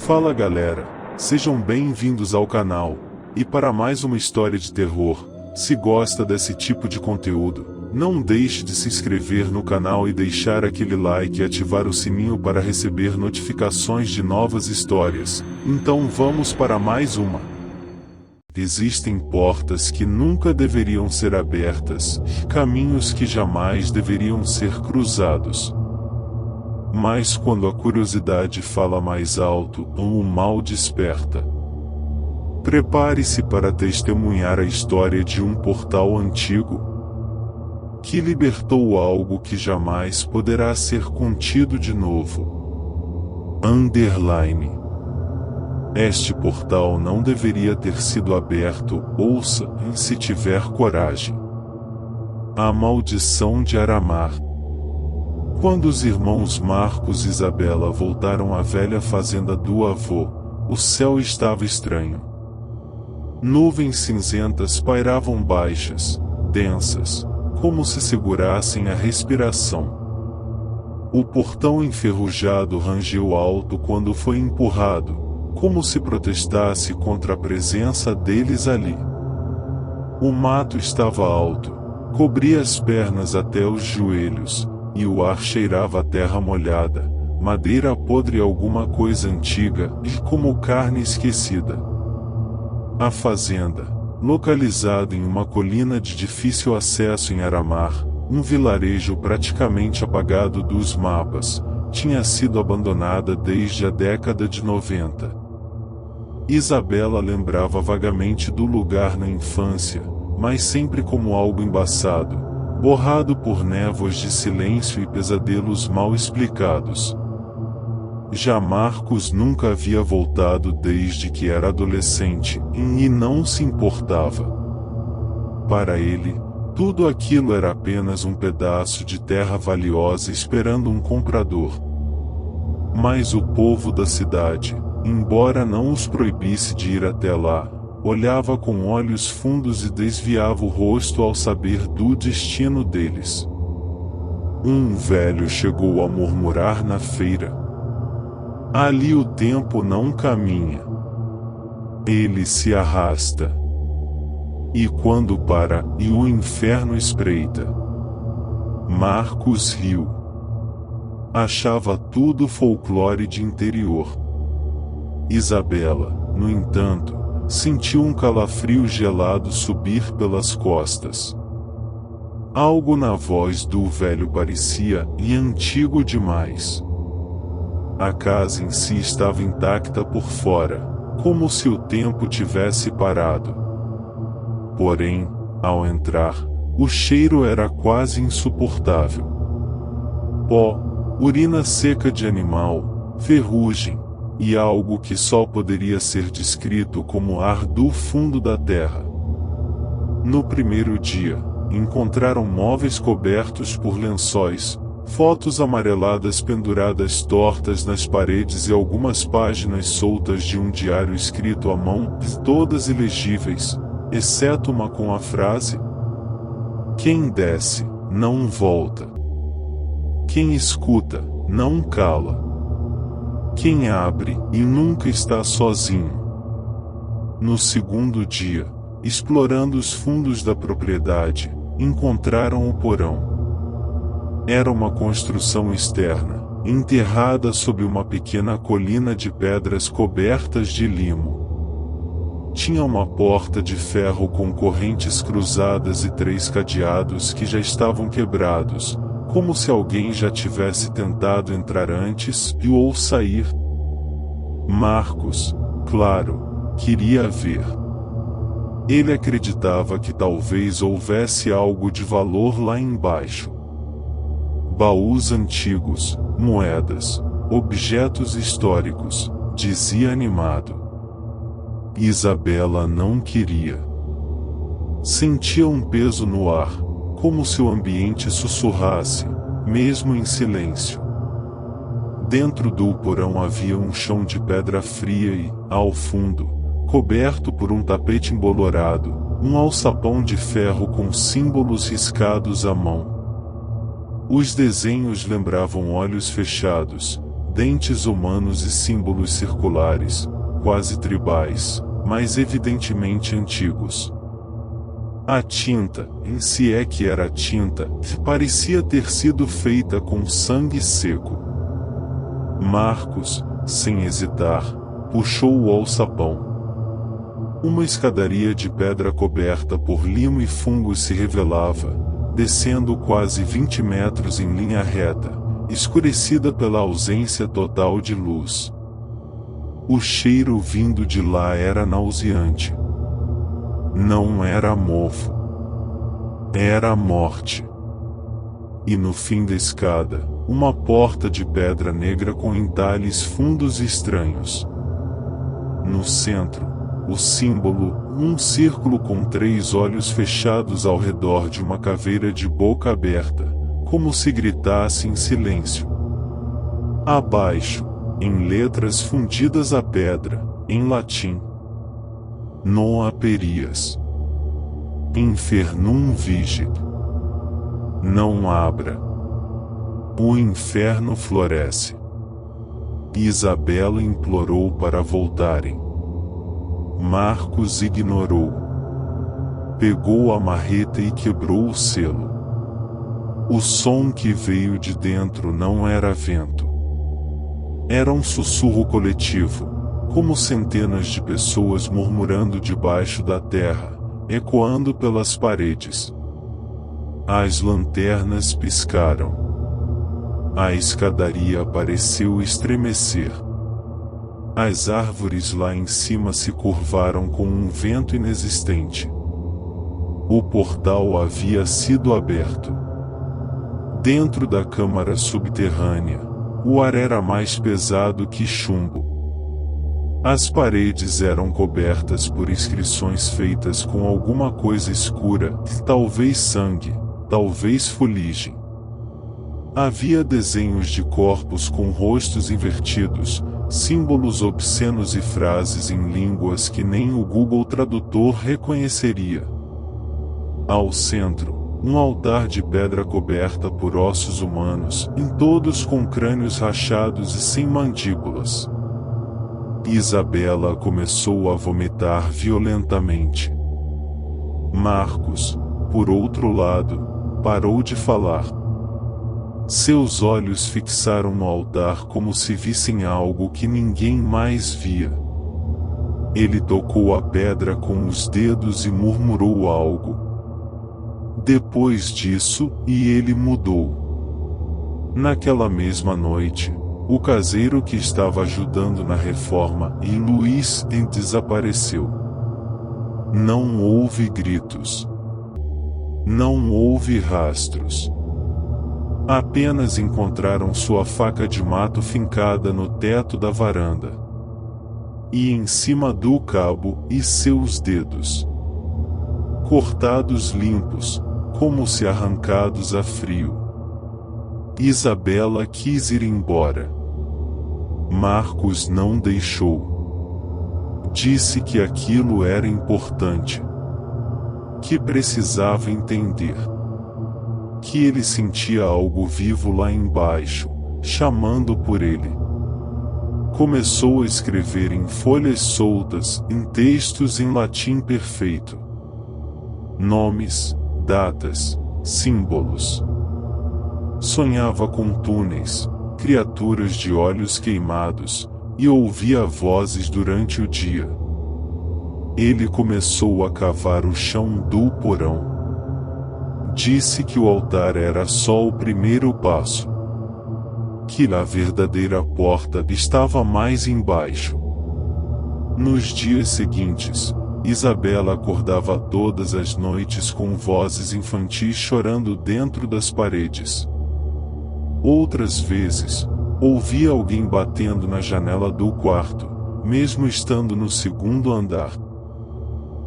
Fala galera, sejam bem-vindos ao canal, e para mais uma história de terror. Se gosta desse tipo de conteúdo, não deixe de se inscrever no canal e deixar aquele like e ativar o sininho para receber notificações de novas histórias. Então vamos para mais uma. Existem portas que nunca deveriam ser abertas, caminhos que jamais deveriam ser cruzados. Mas quando a curiosidade fala mais alto, o mal desperta. Prepare-se para testemunhar a história de um portal antigo que libertou algo que jamais poderá ser contido de novo. Este portal não deveria ter sido aberto, ouça, se tiver coragem. A maldição de Aramar. Quando os irmãos Marcos e Isabela voltaram à velha fazenda do avô, o céu estava estranho. Nuvens cinzentas pairavam baixas, densas, como se segurassem a respiração. O portão enferrujado rangeu alto quando foi empurrado, como se protestasse contra a presença deles ali. O mato estava alto, cobria as pernas até os joelhos, e o ar cheirava a terra molhada, madeira podre e alguma coisa antiga, e como carne esquecida. A fazenda, localizada em uma colina de difícil acesso em Aramar, um vilarejo praticamente apagado dos mapas, tinha sido abandonada desde a década de 90. Isabela lembrava vagamente do lugar na infância, mas sempre como algo embaçado, borrado por névoas de silêncio e pesadelos mal explicados. Já Marcos nunca havia voltado desde que era adolescente, e não se importava. Para ele, tudo aquilo era apenas um pedaço de terra valiosa esperando um comprador. Mas o povo da cidade, embora não os proibisse de ir até lá, olhava com olhos fundos e desviava o rosto ao saber do destino deles. Um velho chegou a murmurar na feira: ali o tempo não caminha. Ele se arrasta. E quando para, e o inferno espreita. Marcos riu. Achava tudo folclore de interior. Isabela, no entanto, sentiu um calafrio gelado subir pelas costas. Algo na voz do velho parecia antigo demais. A casa em si estava intacta por fora, como se o tempo tivesse parado. Porém, ao entrar, o cheiro era quase insuportável. Pó, urina seca de animal, ferrugem, e algo que só poderia ser descrito como ar do fundo da terra. No primeiro dia, encontraram móveis cobertos por lençóis, fotos amareladas penduradas tortas nas paredes e algumas páginas soltas de um diário escrito à mão, todas ilegíveis, exceto uma com a frase: quem desce, não volta. Quem escuta, não cala. Quem abre, e nunca está sozinho. No segundo dia, explorando os fundos da propriedade, encontraram o porão. Era uma construção externa, enterrada sob uma pequena colina de pedras cobertas de limo. Tinha uma porta de ferro com correntes cruzadas e 3 cadeados que já estavam quebrados, como se alguém já tivesse tentado entrar antes ou sair. Marcos, claro, queria ver. Ele acreditava que talvez houvesse algo de valor lá embaixo. Baús antigos, moedas, objetos históricos, dizia animado. Isabela não queria. Sentia um peso no ar, como se o ambiente sussurrasse, mesmo em silêncio. Dentro do porão havia um chão de pedra fria e, ao fundo, coberto por um tapete embolorado, um alçapão de ferro com símbolos riscados à mão. Os desenhos lembravam olhos fechados, dentes humanos e símbolos circulares, quase tribais, mas evidentemente antigos. A tinta, em se é que era tinta, parecia ter sido feita com sangue seco. Marcos, sem hesitar, puxou o alçapão. Uma escadaria de pedra coberta por limo e fungos se revelava, descendo quase 20 metros em linha reta, escurecida pela ausência total de luz. O cheiro vindo de lá era nauseante. Não era mofo. Era a morte. E no fim da escada, uma porta de pedra negra com entalhes fundos e estranhos. No centro, o símbolo, um círculo com 3 olhos fechados ao redor de uma caveira de boca aberta, como se gritasse em silêncio. Abaixo, em letras fundidas à pedra, em latim: Non aperias. Infernum vigit. Não abra. O inferno floresce. Isabela implorou para voltarem. Marcos ignorou. Pegou a marreta e quebrou o selo. O som que veio de dentro não era vento. Era um sussurro coletivo, como centenas de pessoas murmurando debaixo da terra, ecoando pelas paredes. As lanternas piscaram. A escadaria pareceu estremecer. As árvores lá em cima se curvaram com um vento inexistente. O portal havia sido aberto. Dentro da câmara subterrânea, o ar era mais pesado que chumbo. As paredes eram cobertas por inscrições feitas com alguma coisa escura, talvez sangue, talvez fuligem. Havia desenhos de corpos com rostos invertidos, símbolos obscenos e frases em línguas que nem o Google Tradutor reconheceria. Ao centro, um altar de pedra coberta por ossos humanos, em todos com crânios rachados e sem mandíbulas. Isabela começou a vomitar violentamente. Marcos, por outro lado, parou de falar. Seus olhos fixaram no altar como se vissem algo que ninguém mais via. Ele tocou a pedra com os dedos e murmurou algo. Depois disso, ele mudou. Naquela mesma noite, o caseiro que estava ajudando na reforma e Luiz desapareceu. Não houve gritos. Não houve rastros. Apenas encontraram sua faca de mato fincada no teto da varanda. E em cima do cabo, e seus dedos. Cortados limpos, como se arrancados a frio. Isabela quis ir embora. Marcos não deixou. Disse que aquilo era importante. Que precisava entender. Que ele sentia algo vivo lá embaixo, chamando por ele. Começou a escrever em folhas soltas, em textos em latim perfeito. Nomes, datas, símbolos. Sonhava com túneis, criaturas de olhos queimados, e ouvia vozes durante o dia. Ele começou a cavar o chão do porão. Disse que o altar era só o primeiro passo. Que a verdadeira porta estava mais embaixo. Nos dias seguintes, Isabela acordava todas as noites com vozes infantis chorando dentro das paredes. Outras vezes, ouvia alguém batendo na janela do quarto, mesmo estando no segundo andar.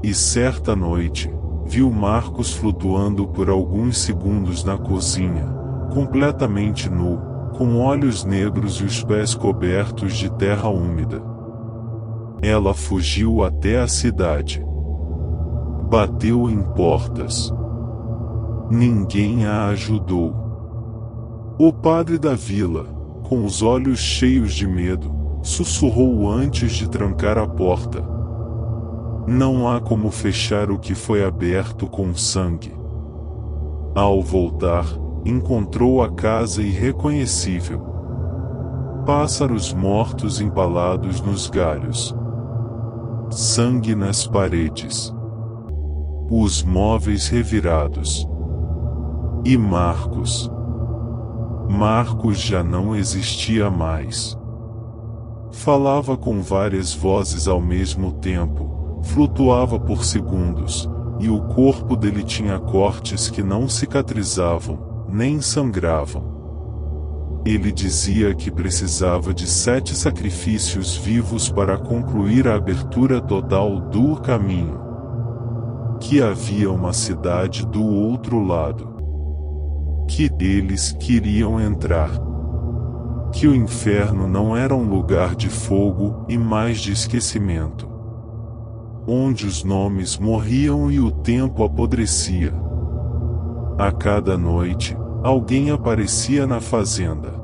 E certa noite, viu Marcos flutuando por alguns segundos na cozinha, completamente nu, com olhos negros e os pés cobertos de terra úmida. Ela fugiu até a cidade. Bateu em portas. Ninguém a ajudou. O padre da vila, com os olhos cheios de medo, sussurrou antes de trancar a porta: não há como fechar o que foi aberto com sangue. Ao voltar, encontrou a casa irreconhecível. Pássaros mortos empalados nos galhos. Sangue nas paredes. Os móveis revirados. E Marcos. Marcos já não existia mais. Falava com várias vozes ao mesmo tempo, flutuava por segundos, e o corpo dele tinha cortes que não cicatrizavam, nem sangravam. Ele dizia que precisava de 7 sacrifícios vivos para concluir a abertura total do caminho. Que havia uma cidade do outro lado. Que eles queriam entrar. Que o inferno não era um lugar de fogo e mais de esquecimento, onde os nomes morriam e o tempo apodrecia. A cada noite, alguém aparecia na fazenda.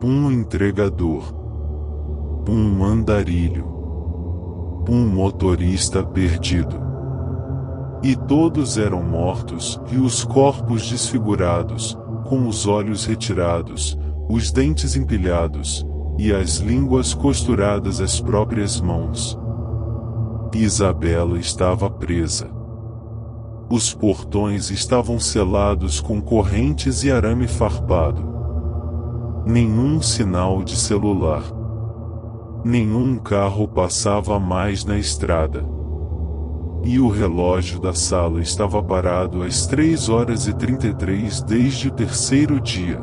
Um entregador. Um andarilho. Um motorista perdido. E todos eram mortos, e os corpos desfigurados, com os olhos retirados, os dentes empilhados, e as línguas costuradas às próprias mãos. Isabela estava presa. Os portões estavam selados com correntes e arame farpado. Nenhum sinal de celular. Nenhum carro passava mais na estrada. E o relógio da sala estava parado às 3h33 desde o terceiro dia.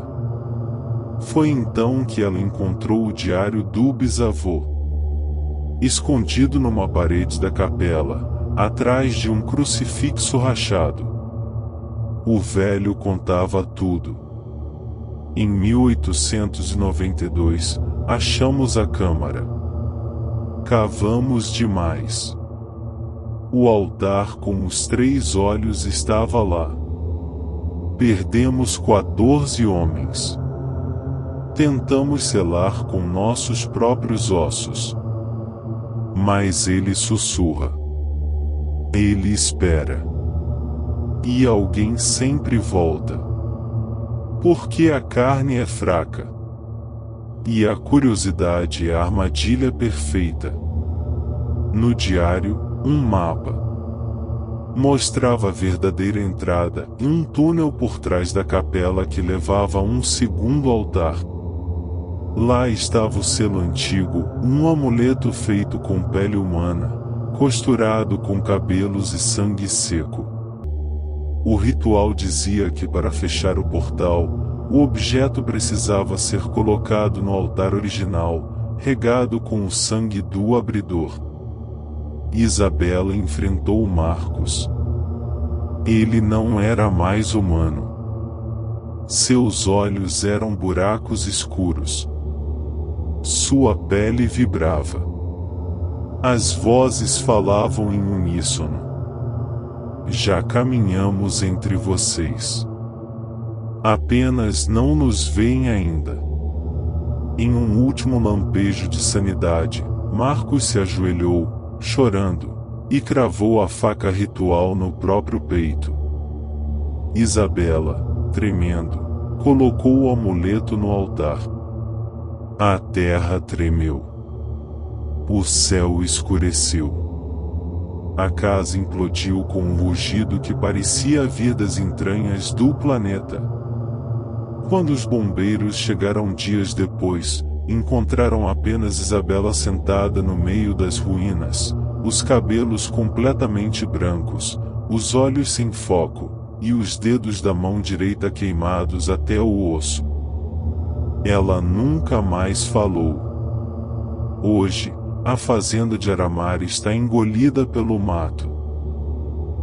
Foi então que ela encontrou o diário do bisavô, escondido numa parede da capela, atrás de um crucifixo rachado. O velho contava tudo. Em 1892, achamos a câmara. Cavamos demais. O altar com os 3 olhos estava lá. Perdemos 14 homens. Tentamos selar com nossos próprios ossos. Mas ele sussurra. Ele espera. E alguém sempre volta. Porque a carne é fraca. E a curiosidade é a armadilha perfeita. No diário, um mapa mostrava a verdadeira entrada e um túnel por trás da capela que levava a um segundo altar. Lá estava o selo antigo, um amuleto feito com pele humana, costurado com cabelos e sangue seco. O ritual dizia que para fechar o portal, o objeto precisava ser colocado no altar original, regado com o sangue do abridor. Isabela enfrentou Marcos. Ele não era mais humano. Seus olhos eram buracos escuros. Sua pele vibrava. As vozes falavam em uníssono. Já caminhamos entre vocês. Apenas não nos veem ainda. Em um último lampejo de sanidade, Marcos se ajoelhou, chorando, e cravou a faca ritual no próprio peito. Isabela, tremendo, colocou o amuleto no altar. A terra tremeu. O céu escureceu. A casa implodiu com um rugido que parecia vir das entranhas do planeta. Quando os bombeiros chegaram dias depois, encontraram apenas Isabela sentada no meio das ruínas, os cabelos completamente brancos, os olhos sem foco, e os dedos da mão direita queimados até o osso. Ela nunca mais falou. Hoje, a fazenda de Aramar está engolida pelo mato.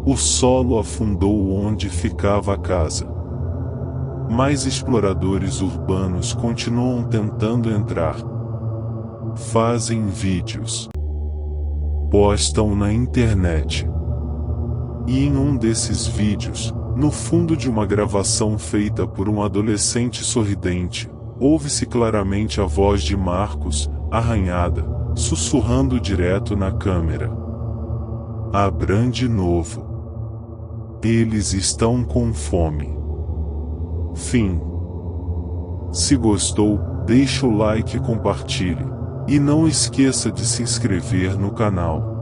O solo afundou onde ficava a casa. Mais exploradores urbanos continuam tentando entrar. Fazem vídeos. Postam na internet. E em um desses vídeos, no fundo de uma gravação feita por um adolescente sorridente, ouve-se claramente a voz de Marcos, arranhada, sussurrando direto na câmera. Abram de novo. Eles estão com fome. Fim. Se gostou, deixa o like e compartilhe. E não esqueça de se inscrever no canal.